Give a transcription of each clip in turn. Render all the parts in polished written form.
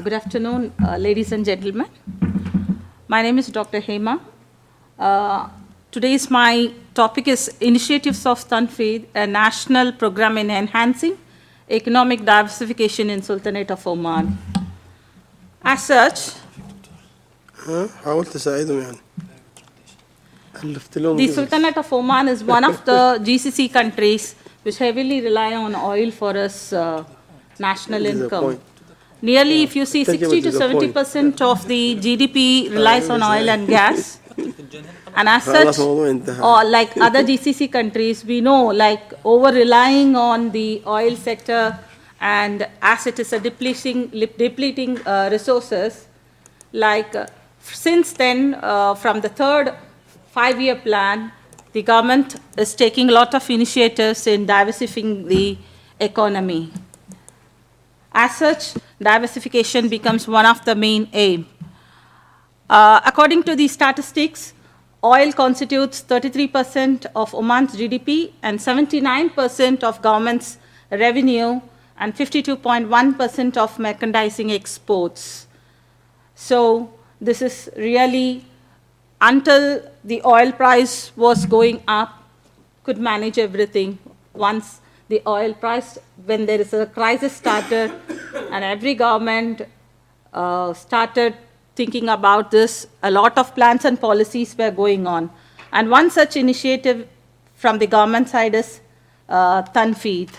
Good afternoon, ladies and gentlemen. My name is Dr. Hema. Today's my topic is Initiatives of Tanfeedh, a national program in enhancing economic diversification in Sultanate of Oman. As such, the Sultanate of Oman is one of the GCC countries which heavily rely on oil for its national income. Nearly, if you see, 60 to 70% of the GDP relies on oil and gas. And as such, like other GCC countries, we know, like over-relying on the oil sector, and as it is a depleting resources, like since then, from the third five-year plan, the government is taking a lot of initiatives in diversifying the economy. As such, diversification becomes one of the main aims. According to the statistics, oil constitutes 33% of Oman's GDP and 79% of government's revenue and 52.1% of merchandising exports. So this is really, until the oil price was going up, could manage everything. Once the oil price, when there is a crisis started, and every government started thinking about this, a lot of plans and policies were going on. And one such initiative from the government side is Tanfeedh.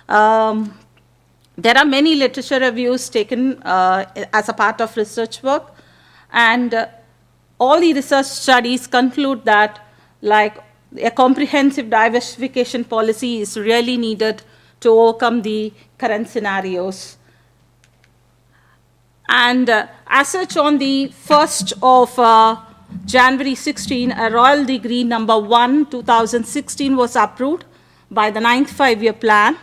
There are many literature reviews taken as a part of research work, and all the research studies conclude that, like, a comprehensive diversification policy is really needed to overcome the current scenarios. And as such, on the 1st of January 16, a Royal Decree number 1, 2016 was approved by the 9th five-year plan.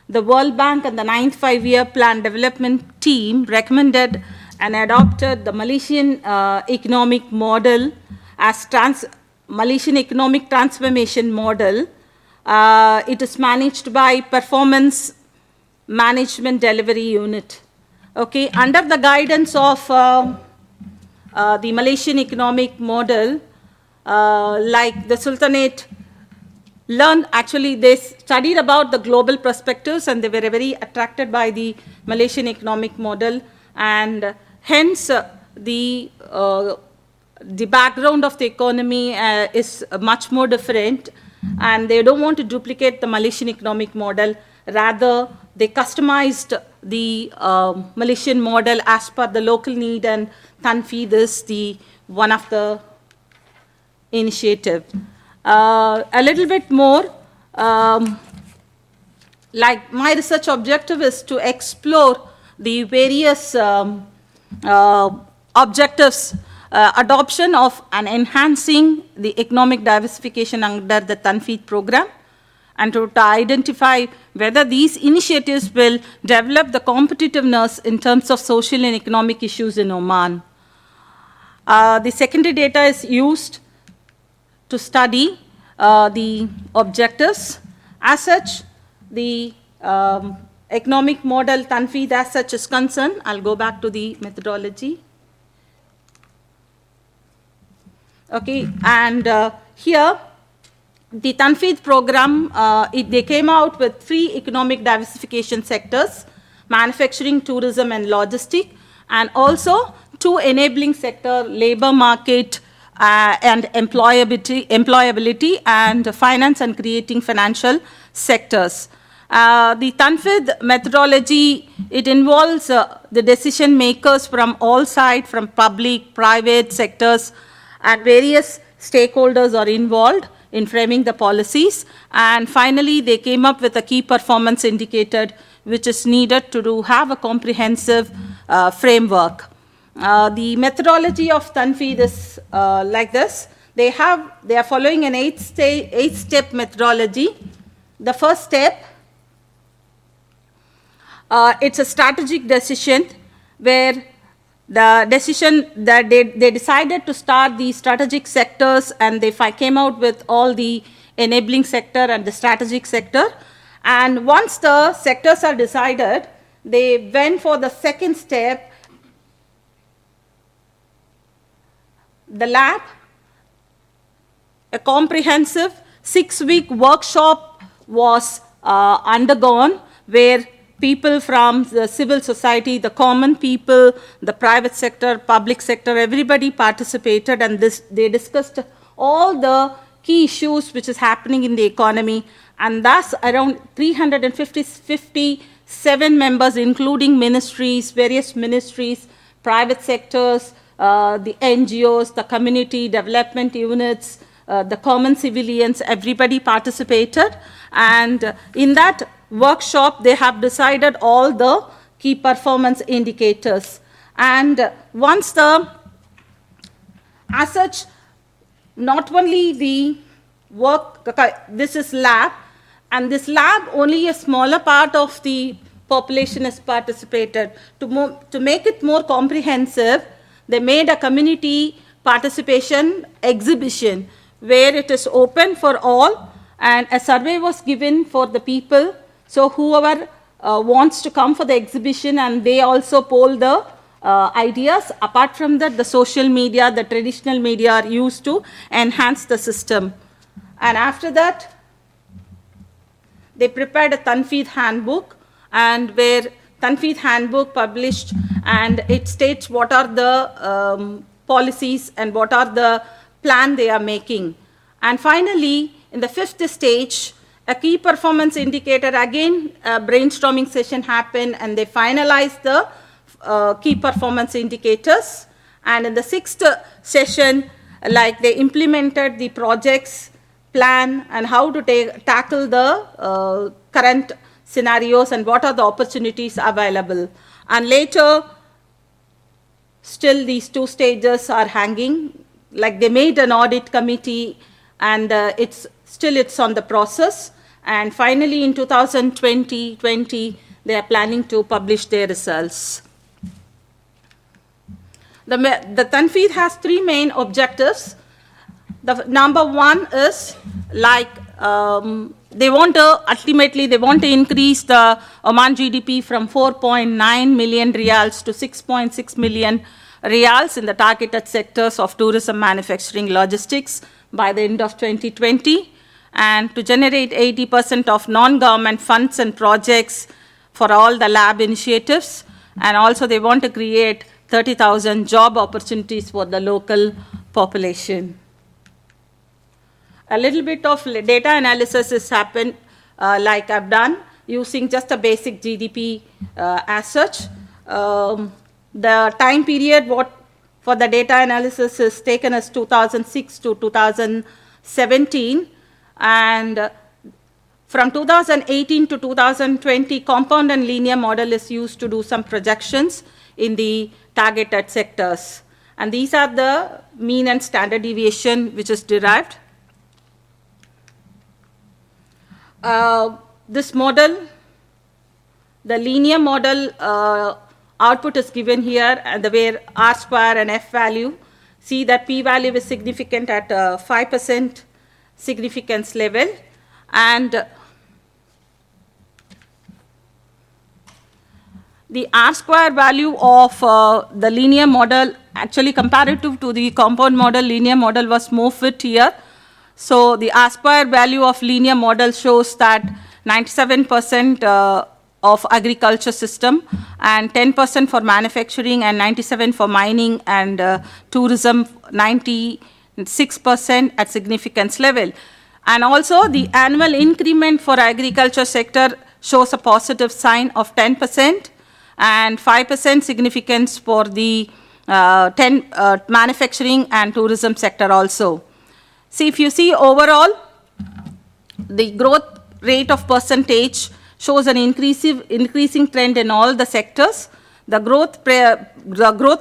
The World Bank and the 9th five-year plan development team recommended and adopted the Malaysian economic model as Malaysian economic transformation model. It is managed by Performance Management Delivery Unit. Okay, under the guidance of the Malaysian economic model, like the Sultanate learned, actually they studied about the global perspectives and they were very attracted by the Malaysian economic model, and hence the background of the economy is much more different, and they don't want to duplicate the Malaysian economic model. Rather, they customized the Malaysian model as per the local need, and Tanfeedh is the one of the initiative. A little bit more, like my research objective is to explore the various objectives, adoption of and enhancing the economic diversification under the Tanfeedh program, and to identify whether these initiatives will develop the competitiveness in terms of social and economic issues in Oman. The secondary data is used to study the objectives. As such, the economic model Tanfeedh as such is concerned. I'll go back to the methodology. Okay, and here, the Tanfeedh program, they came out with 3 economic diversification sectors: manufacturing, tourism, and logistics, and also 2 enabling sector: labor market and employability, and finance and creating financial sectors. The Tanfeedh methodology, it involves the decision makers from all sides, from public, private sectors, and various stakeholders are involved in framing the policies. And finally, they came up with a key performance indicator, which is needed to have a comprehensive framework. The methodology of Tanfeedh is like this. They are following an 8-step methodology. The first step, it's a strategic decision where the decision that they decided to start the strategic sectors, and they came out with all the enabling sector and the strategic sector. And once the sectors are decided, they went for the second step, the lab, a comprehensive 6-week workshop was undergone where people from the civil society, the common people, the private sector, public sector, everybody participated, and they discussed all the key issues which is happening in the economy, and thus around 357 members, including ministries, various ministries, private sectors, the NGOs, the community development units, the common civilians, everybody participated. And in that workshop, they have decided all the key performance indicators. And once as such, not only the work, this is lab, and this lab, only a smaller part of the population has participated. To make it more comprehensive, they made a community participation exhibition where it is open for all, and a survey was given for the people. So whoever wants to come for the exhibition, and they also poll the ideas. Apart from that, the social media, the traditional media are used to enhance the system. And after that, they prepared a Tanfeedh handbook, and where Tanfeedh handbook published, and it states what are the policies and what are the plan they are making. And finally, in the 5th stage, a key performance indicator, again, a brainstorming session happened, and they finalized the key performance indicators. And in the 6th session, like, they implemented the projects plan and how to tackle the current scenarios and what are the opportunities available. And later, still these 2 stages are hanging. Like, they made an audit committee, and it's on the process. And finally, in 2020, they are planning to publish their results. The Tanfeedh has 3 main objectives. The number 1 is, like, they want to increase the Oman GDP from 4.9 million riyals to 6.6 million riyals in the targeted sectors of tourism, manufacturing, logistics by the end of 2020, and to generate 80% of non-government funds and projects for all the lab initiatives. And also they want to create 30,000 job opportunities for the local population. A little bit of data analysis has happened, like I've done, using just a basic GDP as such. The time period for the data analysis is taken as 2006 to 2017. And from 2018 to 2020, compound and linear model is used to do some projections in the targeted sectors. And these are the mean and standard deviation which is derived. This model, the linear model output is given here, and where R square and F value. See that P value is significant at 5% significance level. And the R square value of the linear model, actually comparative to the compound model, linear model was more fit here. So the R square value of linear model shows that 97% of agriculture system, and 10% for manufacturing, and 97% for mining and tourism, 96% at significance level. And also the annual increment for agriculture sector shows a positive sign of 10%, and 5% significance for the manufacturing and tourism sector also. See, if you see overall, the growth rate of percentage shows an increasing trend in all the sectors. The growth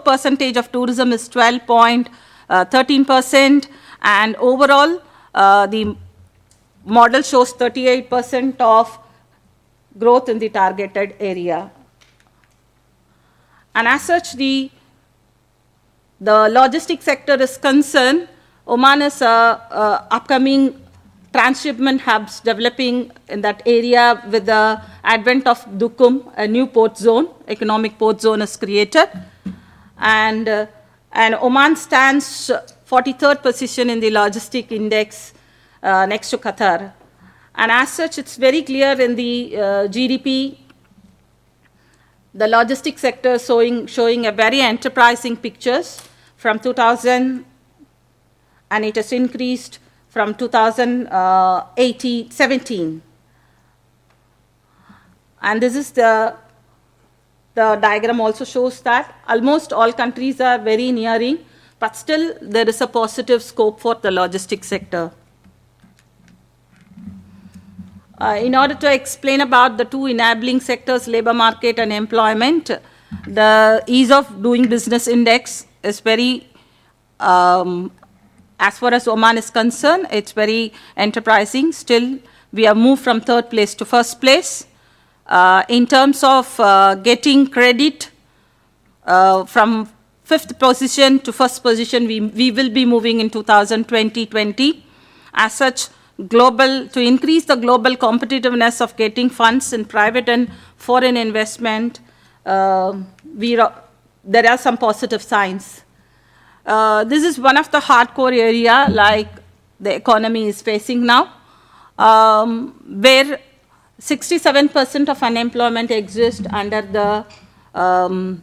percentage of tourism is 12.13%, and overall the model shows 38% of growth in the targeted area. And as such, the logistics sector is concerned, Oman is upcoming transshipment hubs developing in that area with the advent of Dukum, a new port zone, economic port zone is created. And Oman stands 43rd position in the logistic index next to Qatar. And as such, it's very clear in the GDP, the logistics sector showing a very enterprising pictures from 2000, and it has increased from 2017. And this is the diagram also shows that almost all countries are very nearing, but still there is a positive scope for the logistics sector. In order to explain about the two enabling sectors, labor market and employment, the ease of doing business index is very, as far as Oman is concerned, it's very enterprising. Still, we have moved from 3rd place to 1st place. In terms of getting credit, from 5th position to 1st position, we will be moving in 2020. As such, to increase the global competitiveness of getting funds in private and foreign investment, there are some positive signs. This is one of the hardcore area like the economy is facing now, where 67% of unemployment exists under the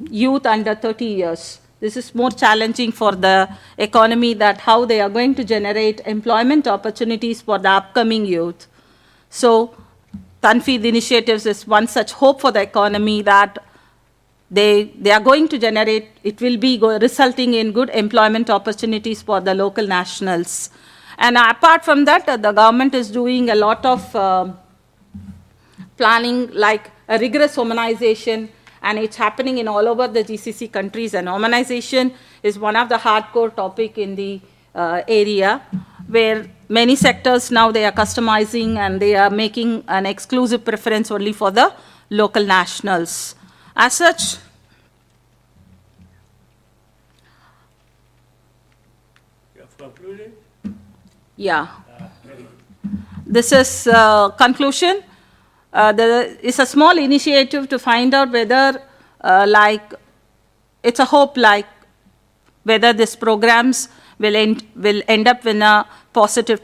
youth under 30 years. This is more challenging for the economy, that how they are going to generate employment opportunities for the upcoming youth. So Tanfeedh initiatives is one such hope for the economy, that they are going to generate, it will be resulting in good employment opportunities for the local nationals. And apart from that, the government is doing a lot of planning, like a rigorous Omanization, and it's happening in all over the GCC countries. And Omanization is one of the hardcore topic in the area, where many sectors now they are customizing and they are making an exclusive preference only for the local nationals. As such, you have concluded? Yeah. This is conclusion. There is a small initiative to find out whether, it's a hope, whether these programs will end up in a positive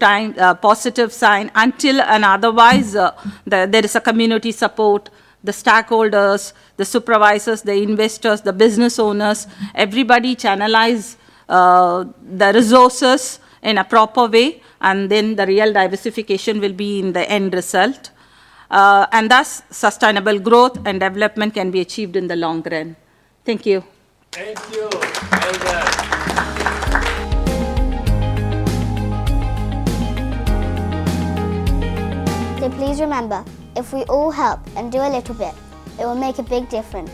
sign. Until and otherwise, there is a community support, the stakeholders, the supervisors, the investors, the business owners, everybody channelize the resources in a proper way, and then the real diversification will be in the end result. And thus, sustainable growth and development can be achieved in the long run. Thank you. Thank you. Well done. So please remember, if we all help and do a little bit, it will make a big difference.